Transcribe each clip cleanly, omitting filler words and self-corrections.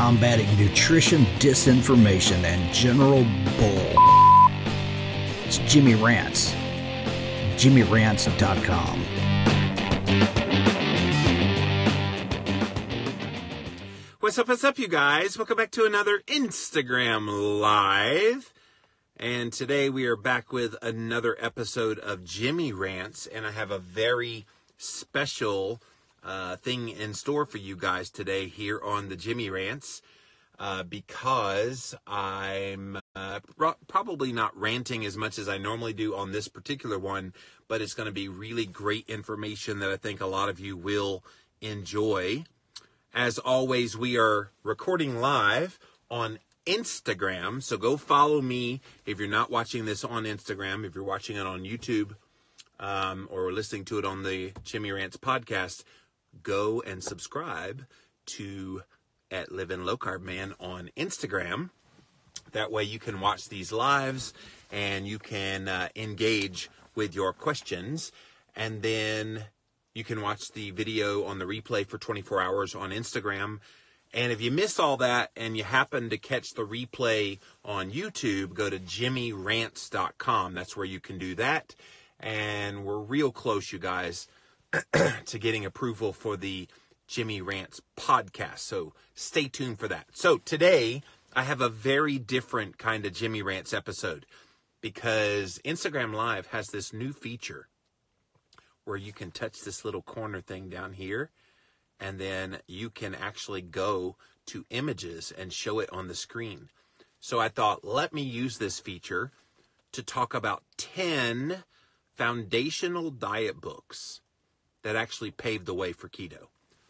combating nutrition disinformation and general bull. It's Jimmy Rants. JimmyRants.com. What's up, you guys? Welcome back to another Instagram Live. And today we are back with another episode of Jimmy Rants. And I have a very special thing in store for you guys today here on the Jimmy Rants. Because I'm probably not ranting as much as I normally do on this particular one. But it's going to be really great information that I think a lot of you will enjoy. As always, we are recording live on Instagram, so go follow me if you're not watching this on Instagram. If you're watching it on YouTube or listening to it on the Jimmy Rants podcast, go and subscribe to at Living Low Carb Man on Instagram. That way you can watch these lives and you can engage with your questions, and then you can watch the video on the replay for 24 hours on Instagram. And if you miss all that and you happen to catch the replay on YouTube, go to JimmyRants.com. That's where you can do that. And we're real close, you guys, to getting approval for the Jimmy Rants podcast. So stay tuned for that. So today I have a very different kind of Jimmy Rants episode because Instagram Live has this new feature where you can touch this little corner thing down here, and then you can actually go to images and show it on the screen. So I thought, let me use this feature to talk about 10 foundational diet books that actually paved the way for keto.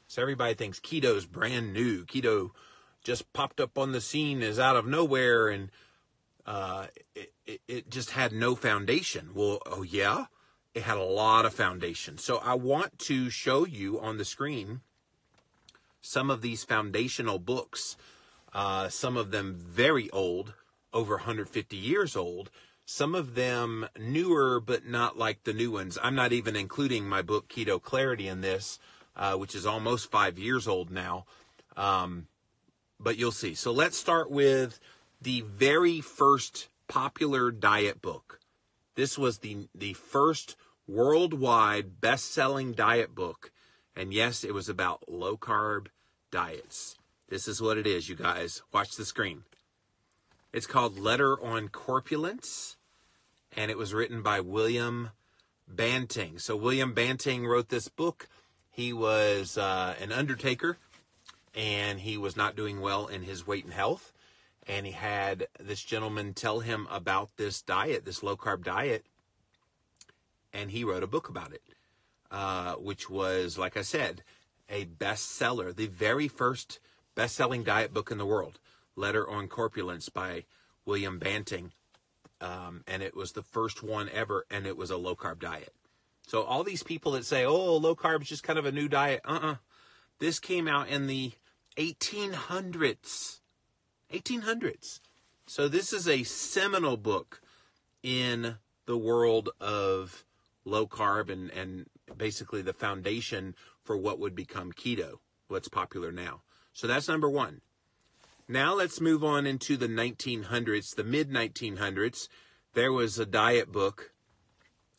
So everybody thinks keto is brand new. Keto just popped up on the scene as out of nowhere, and it just had no foundation. Well, oh yeah? It had a lot of foundation. So I want to show you on the screen some of these foundational books, some of them very old, over 150 years old, some of them newer, but not like the new ones. I'm not even including my book, Keto Clarity, in this, which is almost 5 years old now. But you'll see. So let's start with the very first popular diet book. This was the first worldwide best-selling diet book. And yes, it was about low-carb diets. This is what it is, you guys. Watch the screen. It's called Letter on Corpulence, and it was written by William Banting. So William Banting wrote this book. He was an undertaker, and he was not doing well in his weight and health. And he had this gentleman tell him about this diet, this low-carb diet, and he wrote a book about it, which was, like I said, a bestseller, the very first best-selling diet book in the world, Letter on Corpulence by William Banting, and it was the first one ever, and it was a low-carb diet. So all these people that say, oh, low-carb is just kind of a new diet, this came out in the 1800s. 1800s. So this is a seminal book in the world of low carb and basically the foundation for what would become keto, what's popular now. So that's number one. Now let's move on into the 1900s, the mid-1900s. There was a diet book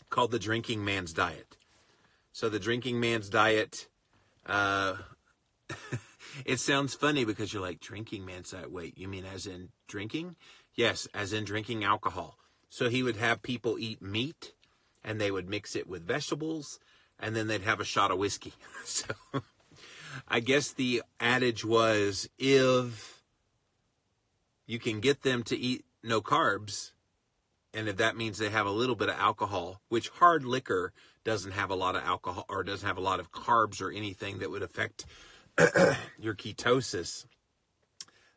called The Drinking Man's Diet. So The Drinking Man's Diet, it sounds funny because you're like, drinking man's diet. Wait, you mean as in drinking? Yes, as in drinking alcohol. So he would have people eat meat, and they would mix it with vegetables, and then they'd have a shot of whiskey. So I guess the adage was, if you can get them to eat no carbs, and if that means they have a little bit of alcohol, which hard liquor doesn't have a lot of alcohol or doesn't have a lot of carbs or anything that would affect your ketosis,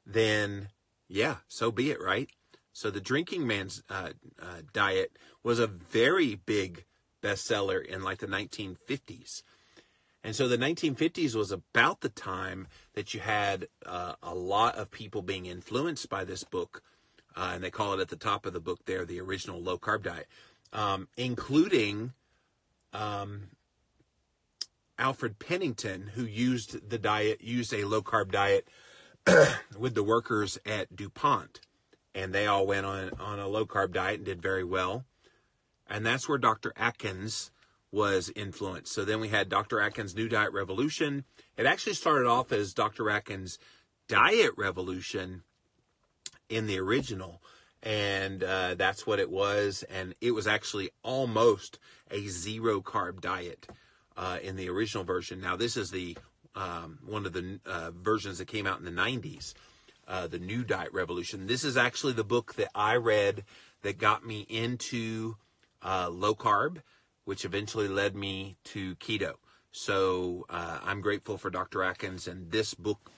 then yeah, so be it, right? So The Drinking Man's Diet was a very big bestseller in like the 1950s. And so the 1950s was about the time that you had a lot of people being influenced by this book. And they call it at the top of the book there, the original low carb diet, including Alfred Pennington, who used a low carb diet with the workers at DuPont, and they all went on a low-carb diet and did very well. And that's where Dr. Atkins was influenced. So then we had Dr. Atkins' New Diet Revolution. It actually started off as Dr. Atkins' Diet Revolution in the original, and that's what it was. And it was actually almost a zero-carb diet in the original version. Now, this is the one of the versions that came out in the 90s, the New Diet Revolution. This is actually the book that I read that got me into low carb, which eventually led me to keto. So I'm grateful for Dr. Atkins and this book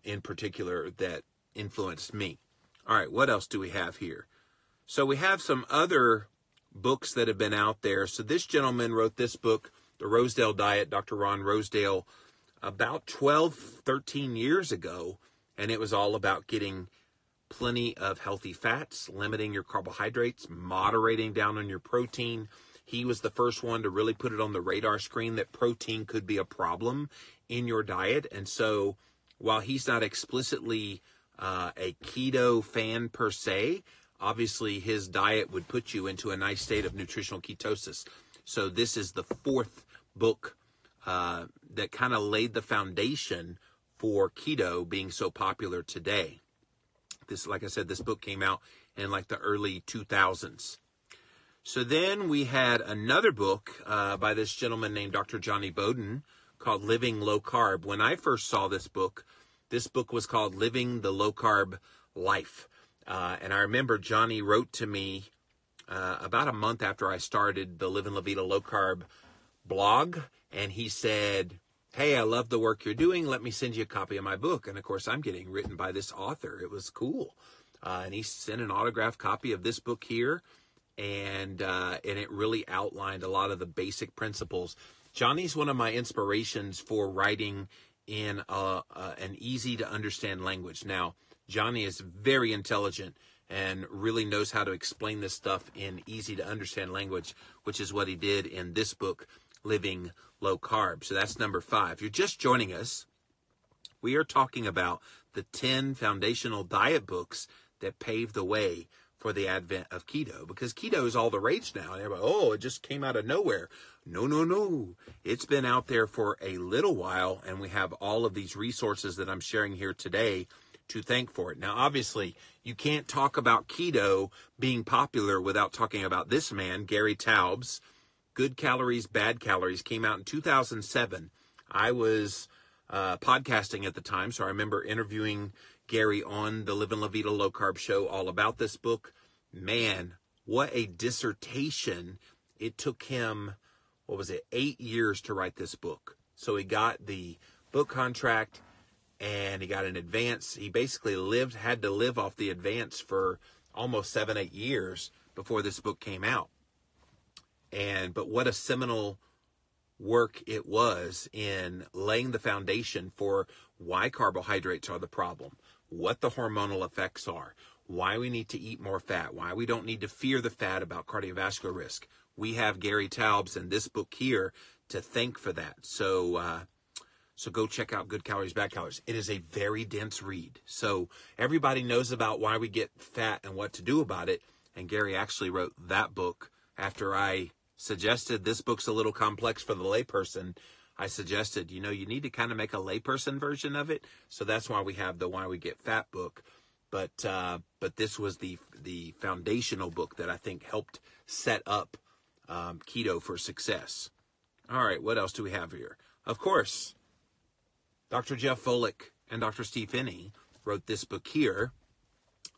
in particular that influenced me. All right, what else do we have here? So we have some other books that have been out there. So this gentleman wrote this book, The Rosedale Diet, Dr. Ron Rosedale, about 12, 13 years ago. And it was all about getting plenty of healthy fats, limiting your carbohydrates, moderating down on your protein. He was the first one to really put it on the radar screen that protein could be a problem in your diet. And so while he's not explicitly a keto fan per se, obviously his diet would put you into a nice state of nutritional ketosis. So this is the fourth book that kind of laid the foundation for keto being so popular today. This, like I said, this book came out in like the early 2000s. So then we had another book by this gentleman named Dr. Johnny Bowden called Living Low Carb. When I first saw this book was called Living the Low Carb Life. And I remember Johnny wrote to me about a month after I started the Living La Vida Low Carb blog. And he said, "Hey, I love the work you're doing. Let me send you a copy of my book." And of course, I'm getting written by this author. It was cool. And he sent an autographed copy of this book here. And it really outlined a lot of the basic principles. Johnny's one of my inspirations for writing in an easy to understand language. Now, Johnny is very intelligent and really knows how to explain this stuff in easy to understand language, which is what he did in this book, Living Low Carb. So that's number 5. If you're just joining us, we are talking about the 10 foundational diet books that paved the way for the advent of keto, because keto is all the rage now. And everybody, oh, it just came out of nowhere. No. It's been out there for a little while, and we have all of these resources that I'm sharing here today to thank for it. Now, obviously, you can't talk about keto being popular without talking about this man, Gary Taubes. Good Calories, Bad Calories came out in 2007. I was podcasting at the time, so I remember interviewing Gary on the Living La Vida Low Carb show all about this book. Man, what a dissertation. It took him, 8 years to write this book. So he got the book contract and he got an advance. He basically had to live off the advance for almost 7-8 years before this book came out. But what a seminal work it was in laying the foundation for why carbohydrates are the problem, what the hormonal effects are, why we need to eat more fat, why we don't need to fear the fat about cardiovascular risk. We have Gary Taubes and this book here to thank for that. So go check out Good Calories, Bad Calories. It is a very dense read. So everybody knows about why we get fat and what to do about it. And Gary actually wrote that book after I suggested this book's a little complex for the layperson. I suggested, you need to kind of make a layperson version of it. So that's why we have the Why We Get Fat book. But this was the foundational book that I think helped set up keto for success. All right, what else do we have here? Of course, Dr. Jeff Volek and Dr. Steve Finney wrote this book here,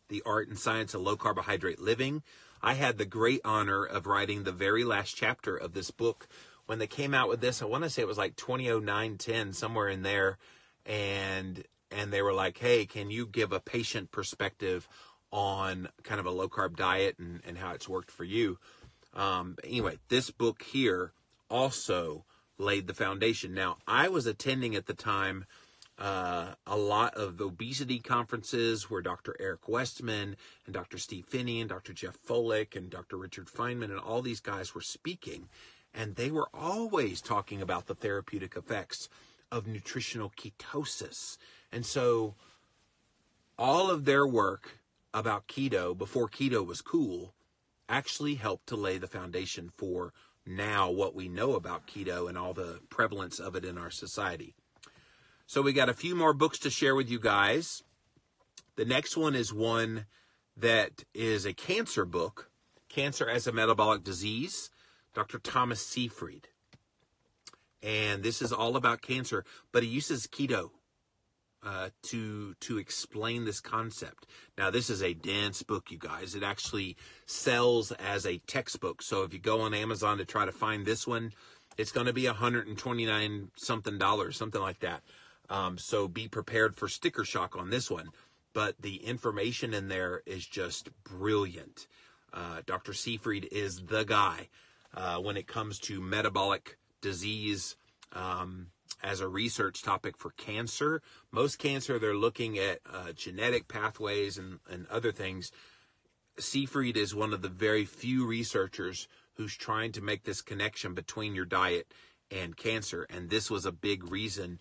The Art and Science of Low Carbohydrate Living. I had the great honor of writing the very last chapter of this book. When they came out with this, I want to say it was like 2009, 10, somewhere in there. And they were like, hey, can you give a patient perspective on kind of a low-carb diet and how it's worked for you? Anyway, this book here also laid the foundation. Now, I was attending at the time a lot of obesity conferences where Dr. Eric Westman and Dr. Steve Finney and Dr. Jeff Volek and Dr. Richard Feynman and all these guys were speaking. And they were always talking about the therapeutic effects of nutritional ketosis. And so all of their work about keto, before keto was cool, actually helped to lay the foundation for now what we know about keto and all the prevalence of it in our society. So we got a few more books to share with you guys. The next one is one that is a cancer book, Cancer as a Metabolic Disease, Dr. Thomas Seyfried. And this is all about cancer, but he uses keto to explain this concept. Now, this is a dense book, you guys. It actually sells as a textbook. So if you go on Amazon to try to find this one, it's going to be $129 something, something like that. So be prepared for sticker shock on this one. But the information in there is just brilliant. Dr. Seyfried is the guy when it comes to metabolic disease as a research topic for cancer. Most cancer, they're looking at genetic pathways and other things. Seyfried is one of the very few researchers who's trying to make this connection between your diet and cancer. And this was a big reason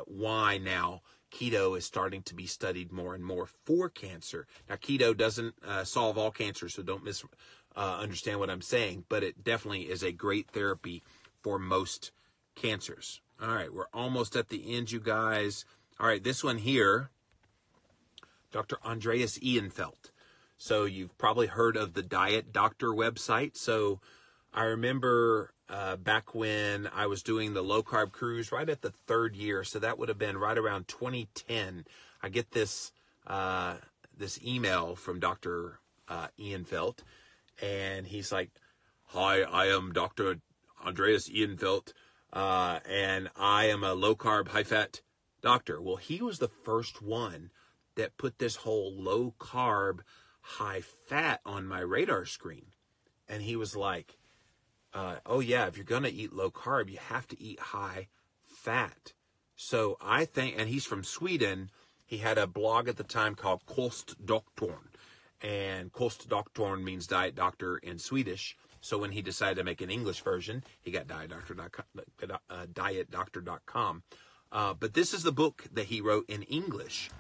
why now keto is starting to be studied more and more for cancer. Now, keto doesn't solve all cancer, so don't misunderstand what I'm saying, but it definitely is a great therapy for most cancers. All right, we're almost at the end, you guys. All right, this one here, Dr. Andreas Ehrenfeld. So you've probably heard of the Diet Doctor website. So I remember back when I was doing the low-carb cruise right at the third year, so that would have been right around 2010, I get this this email from Dr. Ehrenfeld, and he's like, "Hi, I am Dr. Andreas Ehrenfeld, and I am a low-carb, high-fat doctor." Well, he was the first one that put this whole low-carb, high-fat on my radar screen. And he was like, oh yeah, if you're going to eat low carb, you have to eat high fat. So I think, and he's from Sweden, he had a blog at the time called Kostdoktorn. And Kostdoktorn means diet doctor in Swedish. So when he decided to make an English version, he got dietdoctor.com. But this is the book that he wrote in English.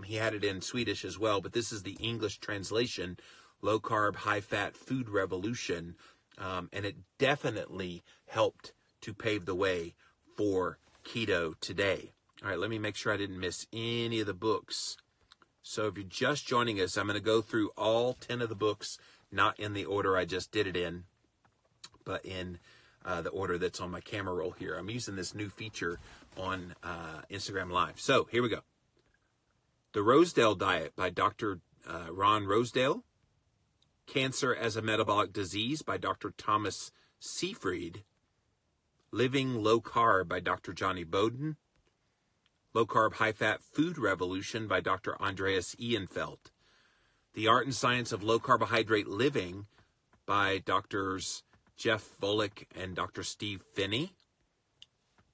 He had it in Swedish as well, but this is the English translation, Low Carb, High Fat Food Revolution. And it definitely helped to pave the way for keto today. All right, let me make sure I didn't miss any of the books. So if you're just joining us, I'm going to go through all 10 of the books, not in the order I just did it in, but in the order that's on my camera roll here. I'm using this new feature on Instagram Live. So here we go. The Rosedale Diet by Dr. Ron Rosedale. Cancer as a Metabolic Disease by Dr. Thomas Seyfried. Living Low Carb by Dr. Johnny Bowden. Low Carb High Fat Food Revolution by Dr. Andreas Ehrenfeld. The Art and Science of Low Carbohydrate Living by Drs. Jeff Volek and Dr. Steve Finney.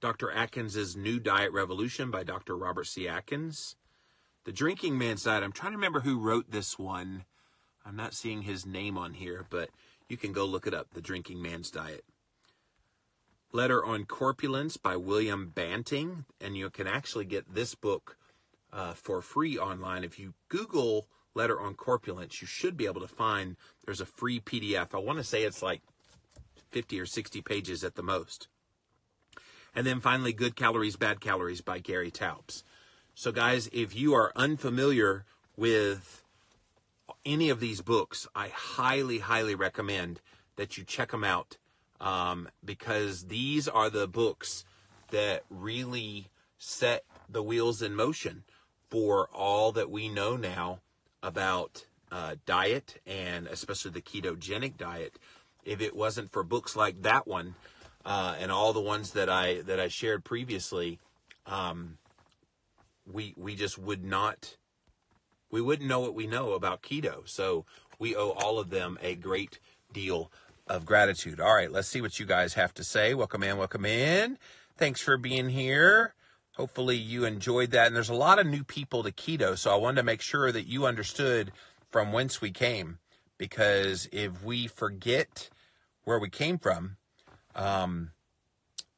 Dr. Atkins' New Diet Revolution by Dr. Robert C. Atkins. The Drinking Man's Diet. I'm trying to remember who wrote this one. I'm not seeing his name on here, but you can go look it up, The Drinking Man's Diet. Letter on Corpulence by William Banting, and you can actually get this book for free online. If you Google Letter on Corpulence, you should be able to find there's a free PDF. I want to say it's like 50 or 60 pages at the most. And then finally, Good Calories, Bad Calories by Gary Taubes. So guys, if you are unfamiliar with any of these books, I highly, highly recommend that you check them out because these are the books that really set the wheels in motion for all that we know now about diet, and especially the ketogenic diet. If it wasn't for books like that one and all the ones that I shared previously, we just would not. We wouldn't know what we know about keto. So we owe all of them a great deal of gratitude. All right, let's see what you guys have to say. Welcome in, welcome in. Thanks for being here. Hopefully you enjoyed that. And there's a lot of new people to keto, so I wanted to make sure that you understood from whence we came. Because if we forget where we came from,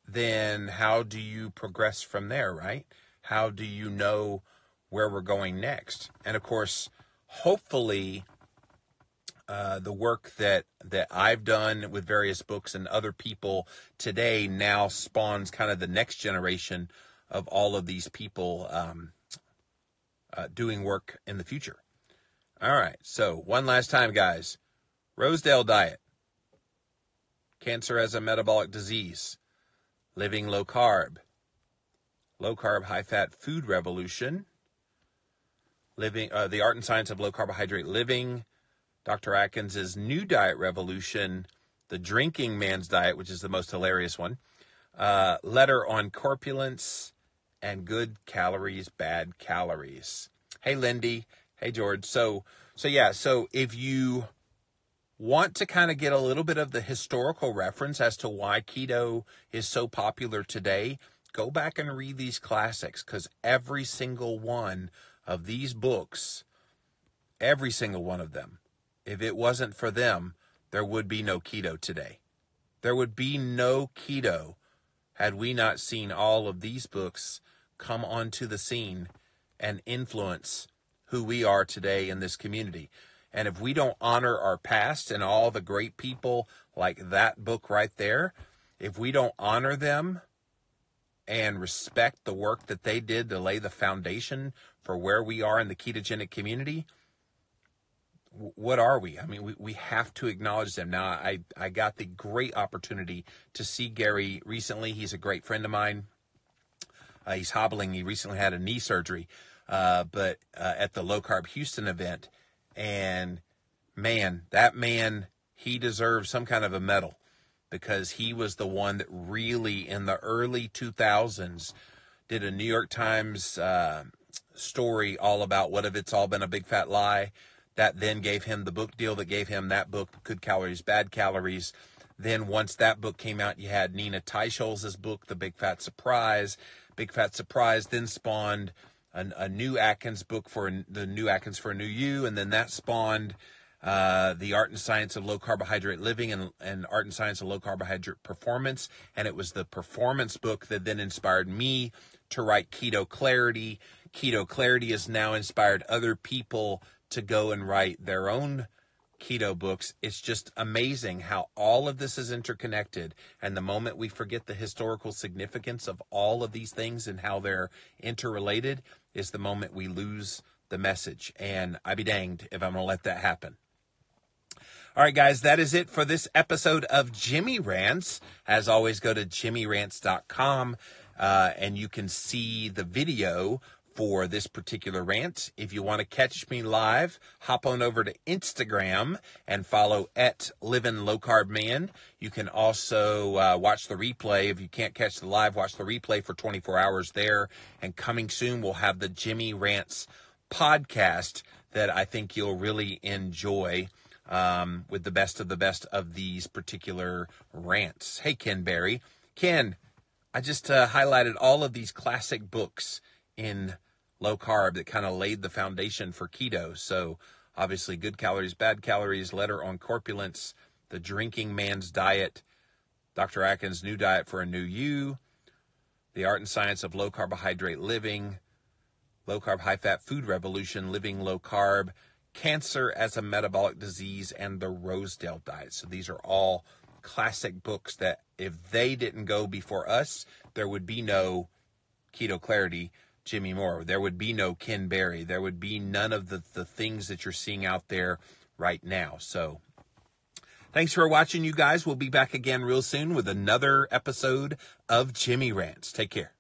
then how do you progress from there, right? How do you know where we're going next? And of course, hopefully, the work that I've done with various books and other people today now spawns kind of the next generation of all of these people doing work in the future. All right, so one last time, guys. Rosedale diet, cancer as a metabolic disease, living low carb, high fat food revolution, living the art and science of low carbohydrate living, Dr. Atkins' new diet revolution, the drinking man's diet, which is the most hilarious one, letter on corpulence, and good calories, bad calories. Hey, Lindy. Hey, George. So if you want to kind of get a little bit of the historical reference as to why keto is so popular today, go back and read these classics, because every single one of these books, every single one of them, if it wasn't for them, there would be no keto today. There would be no keto had we not seen all of these books come onto the scene and influence who we are today in this community. And if we don't honor our past and all the great people like that book right there, if we don't honor them and respect the work that they did to lay the foundation for where we are in the ketogenic community, what are we? I mean, we have to acknowledge them. Now, I got the great opportunity to see Gary recently. He's a great friend of mine. He's hobbling. He recently had a knee surgery, but at the Low Carb Houston event. And man, that man, he deserves some kind of a medal, because he was the one that really, in the early 2000s, did a New York Times story all about what if it's all been a big fat lie. That then gave him the book deal that gave him that book, Good Calories, Bad Calories. Then once that book came out, you had Nina Teicholz's book, The Big Fat Surprise. Big Fat Surprise then spawned a new Atkins book for the New Atkins for a New You. And then that spawned The Art and Science of Low Carbohydrate Living and Art and Science of Low Carbohydrate Performance. And it was the performance book that then inspired me to write Keto Clarity. Keto Clarity has now inspired other people to go and write their own keto books. It's just amazing how all of this is interconnected. And the moment we forget the historical significance of all of these things and how they're interrelated is the moment we lose the message. And I be danged if I'm going to let that happen. All right, guys, that is it for this episode of Jimmy Rants. As always, go to jimmyrants.com and you can see the video for this particular rant. If you want to catch me live, hop on over to Instagram and follow @LivinLowCarbMan. You can also watch the replay. If you can't catch the live, watch the replay for 24 hours there. And coming soon, we'll have the Jimmy Rants podcast that I think you'll really enjoy with the best of these particular rants. Hey, Ken Berry. Ken, I just highlighted all of these classic books in low carb that kind of laid the foundation for keto. So obviously, Good Calories, Bad Calories, Letter on Corpulence, The Drinking Man's Diet, Dr. Atkins' New Diet for a New You, The Art and Science of Low Carbohydrate Living, Low Carb High Fat Food Revolution, Living Low Carb, Cancer as a Metabolic Disease, and The Rosedale Diet. So these are all classic books that if they didn't go before us, there would be no Keto Clarity, Jimmy Moore. There would be no Ken Berry. There would be none of the things that you're seeing out there right now. So thanks for watching, you guys. We'll be back again real soon with another episode of Jimmy Rants. Take care.